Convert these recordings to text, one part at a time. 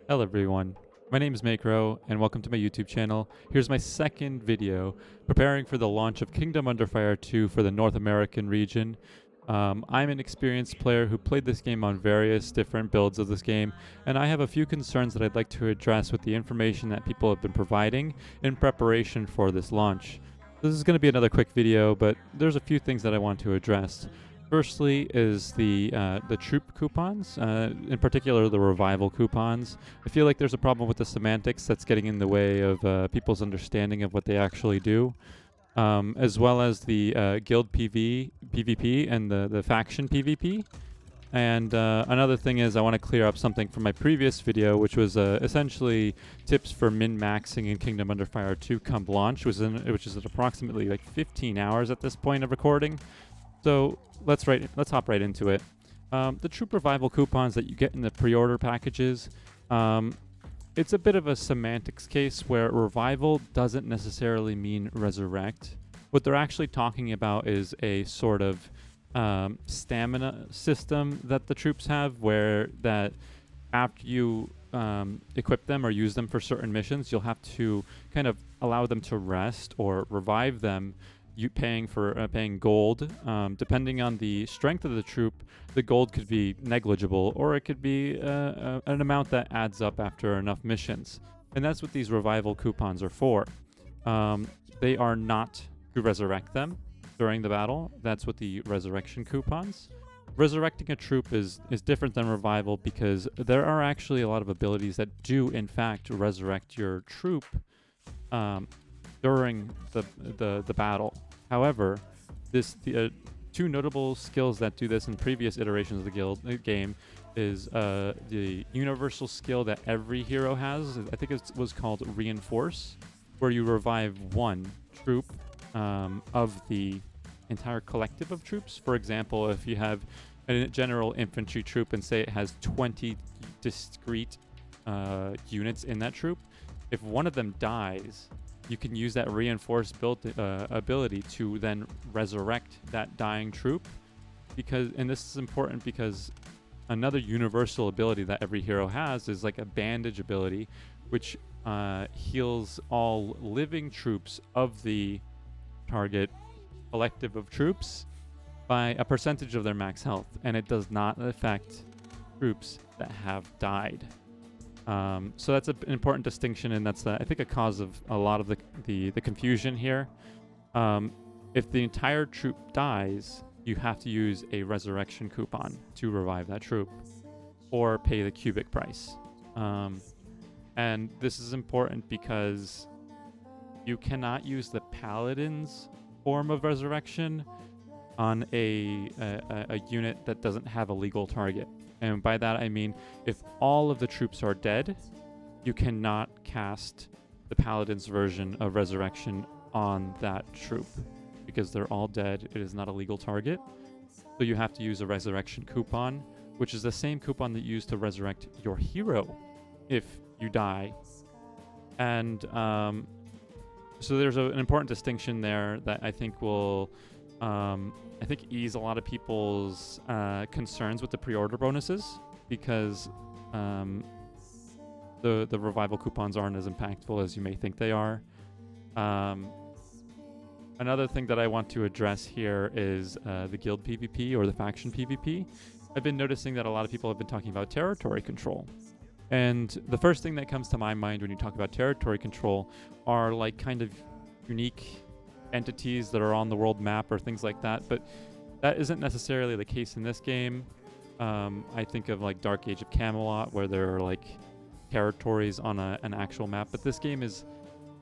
Hello everyone, my name is Macro and welcome to my YouTube channel. Here's my second video preparing for the launch of Kingdom Under Fire 2 for the North American region. I'm an experienced player who played this game on various different builds of this game, and I have a few concerns that I'd like to address with the information that people have been providing in preparation for this launch. This is going to be another quick video, but there's a few things that I want to address. Firstly is the troop coupons, in particular the revival coupons. I feel like there's a problem with the semantics that's getting in the way of people's understanding of what they actually do, as well as the guild PvP and the faction PvP. And another thing is I want to clear up something from my previous video, which was essentially tips for min-maxing in Kingdom Under Fire 2 come launch, which is at approximately like 15 hours at this point of recording. So let's hop right into it. The troop revival coupons that you get in the pre-order packages, it's a bit of a semantics case where revival doesn't necessarily mean resurrect. What they're actually talking about is a sort of stamina system that the troops have, where that after you equip them or use them for certain missions, you'll have to kind of allow them to rest or revive them. You paying gold. Depending on the strength of the troop, the gold could be negligible, or it could be an amount that adds up after enough missions. And that's what these revival coupons are for. They are not to resurrect them during the battle. That's what the resurrection coupons. Resurrecting a troop is different than revival because there are actually a lot of abilities that do in fact resurrect your troop during the battle. However, the two notable skills that do this in previous iterations of the game is the universal skill that every hero has. I think it was called Reinforce, where you revive one troop of the entire collective of troops. For example, if you have a general infantry troop and say it has 20 discrete units in that troop, if one of them dies, you can use that reinforced ability to then resurrect that dying troop. And this is important because another universal ability that every hero has is like a bandage ability, which heals all living troops of the target collective of troops by a percentage of their max health, and it does not affect troops that have died. So that's an important distinction, and that's I think a cause of a lot of the confusion here. If the entire troop dies, you have to use a resurrection coupon to revive that troop, or pay the cubic price. And this is important because you cannot use the paladin's form of resurrection on a unit that doesn't have a legal target. And by that I mean, if all of the troops are dead, you cannot cast the paladin's version of resurrection on that troop because they're all dead. It is not a legal target. So you have to use a resurrection coupon, which is the same coupon that you use to resurrect your hero if you die. And so there's an important distinction there that I think will ease a lot of people's concerns with the pre-order bonuses, because the revival coupons aren't as impactful as you may think they are. Another thing that I want to address here is the guild PvP or the faction PvP. I've been noticing that a lot of people have been talking about territory control. And the first thing that comes to my mind when you talk about territory control are like kind of unique entities that are on the world map or things like that, but that isn't necessarily the case in this game. I think of like Dark Age of Camelot, where there are like territories on an actual map, but this game is,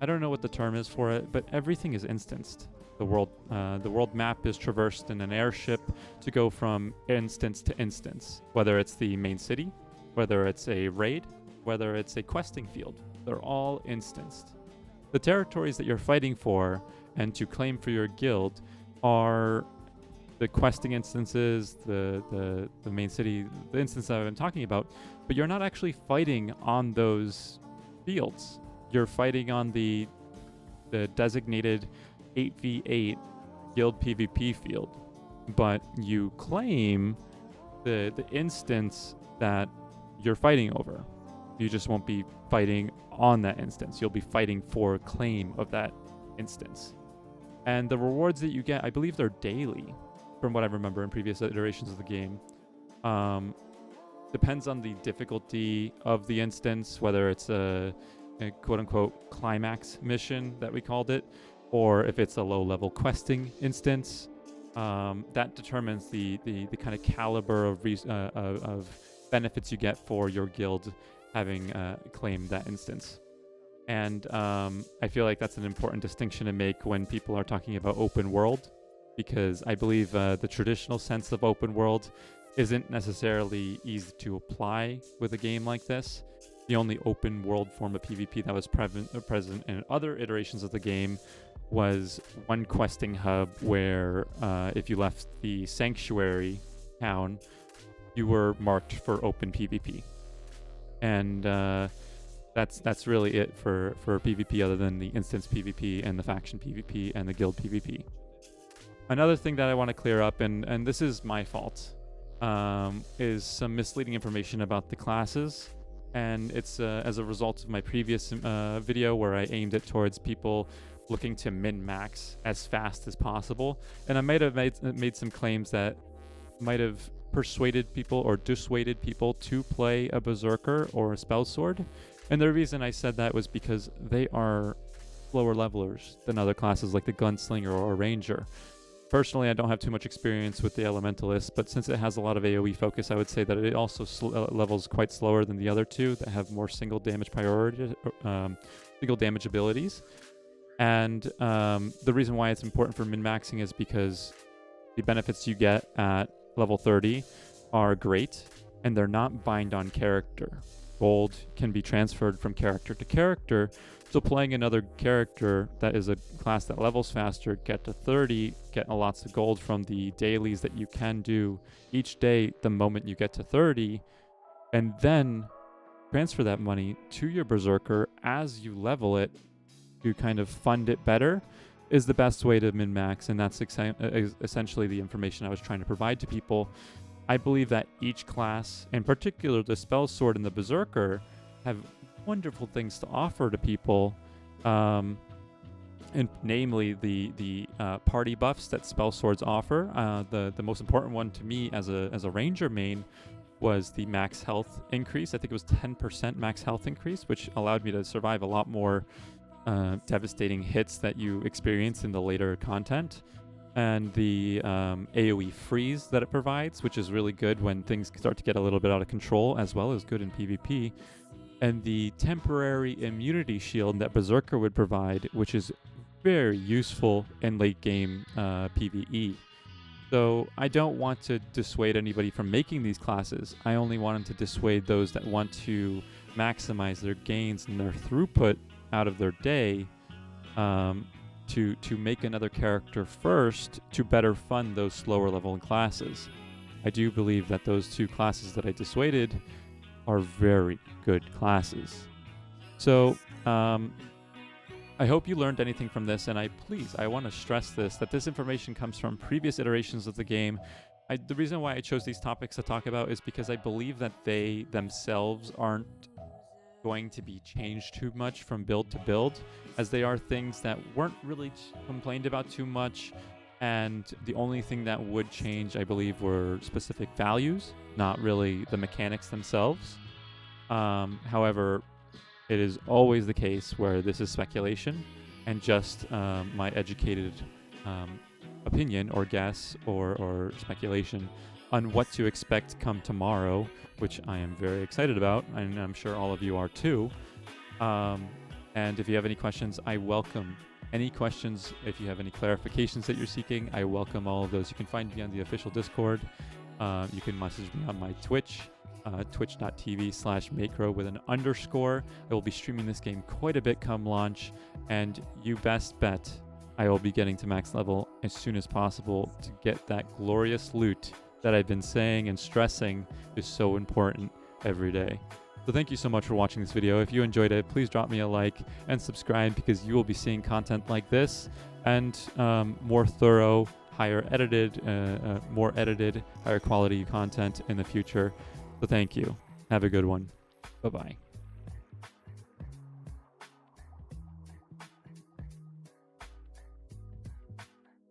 I don't know what the term is for it, but everything is instanced. The world map is traversed in an airship to go from instance to instance, whether it's the main city, whether it's a raid, whether it's a questing field. They're all instanced. The territories that you're fighting for and to claim for your guild are the questing instances, the main city, the instance that I've been talking about, but you're not actually fighting on those fields. You're fighting on the designated 8v8 guild PvP field, but you claim the instance that you're fighting over. You just won't be fighting on that instance. You'll be fighting for claim of that instance. And the rewards that you get, I believe they're daily, from what I remember in previous iterations of the game. Depends on the difficulty of the instance, whether it's a quote-unquote climax mission that we called it, or if it's a low-level questing instance. That determines the kind of caliber of benefits you get for your guild having claimed that instance. And I feel like that's an important distinction to make when people are talking about open world, because I believe the traditional sense of open world isn't necessarily easy to apply with a game like this. The only open world form of PvP that was present in other iterations of the game was one questing hub where if you left the sanctuary town, you were marked for open PvP. And that's really it for PvP, other than the instance PvP and the faction PvP and the guild PvP. Another thing that I want to clear up, and this is my fault, is some misleading information about the classes. And it's as a result of my previous video where I aimed it towards people looking to min-max as fast as possible. And I might have made some claims that might have persuaded people or dissuaded people to play a Berserker or a Spell Sword. And the reason I said that was because they are lower levelers than other classes like the Gunslinger or Ranger. Personally, I don't have too much experience with the Elementalist, but since it has a lot of AoE focus, I would say that it also levels quite slower than the other two that have more single damage single damage abilities. And the reason why it's important for min-maxing is because the benefits you get at level 30 are great, and they're not bind on character. Gold can be transferred from character to character, so playing another character that is a class that levels faster, get to 30, get lots of gold from the dailies that you can do each day the moment you get to 30, and then transfer that money to your Berserker as you level it to kind of fund it better, is the best way to min-max, and that's essentially the information I was trying to provide to people. I believe that each class, in particular the Spell Sword and the Berserker, have wonderful things to offer to people, and namely the party buffs that Spell Swords offer. The most important one to me as a Ranger main was the max health increase. I think it was 10% max health increase, which allowed me to survive a lot more devastating hits that you experience in the later content. And the AoE freeze that it provides, which is really good when things start to get a little bit out of control, as well as good in PvP. And the temporary immunity shield that Berserker would provide, which is very useful in late game PvE. So I don't want to dissuade anybody from making these classes. I only wanted to dissuade those that want to maximize their gains and their throughput out of their day, to make another character first to better fund those slower level classes. I do believe that those two classes that I dissuaded are very good classes. So I hope you learned anything from this, and I want to stress that this information comes from previous iterations of the game. The reason why I chose these topics to talk about is because I believe that they themselves aren't going to be changed too much from build to build, as they are things that weren't really complained about too much, and the only thing that would change, I believe, were specific values, not really the mechanics themselves. However, it is always the case where this is speculation and just my educated opinion or guess or speculation on what to expect come tomorrow, which I am very excited about, and I'm sure all of you are too. And if you have any questions, I welcome any questions. If you have any clarifications that you're seeking, I welcome all of those. You can find me on the official Discord. You can message me on my Twitch, twitch.tv/Macro with an _. I will be streaming this game quite a bit come launch, and you best bet I will be getting to max level as soon as possible to get that glorious loot that I've been saying and stressing is so important every day. So thank you so much for watching this video. If you enjoyed it, please drop me a like and subscribe, because you will be seeing content like this and more thorough, more edited, higher quality content in the future. So thank you. Have a good one. Bye-bye.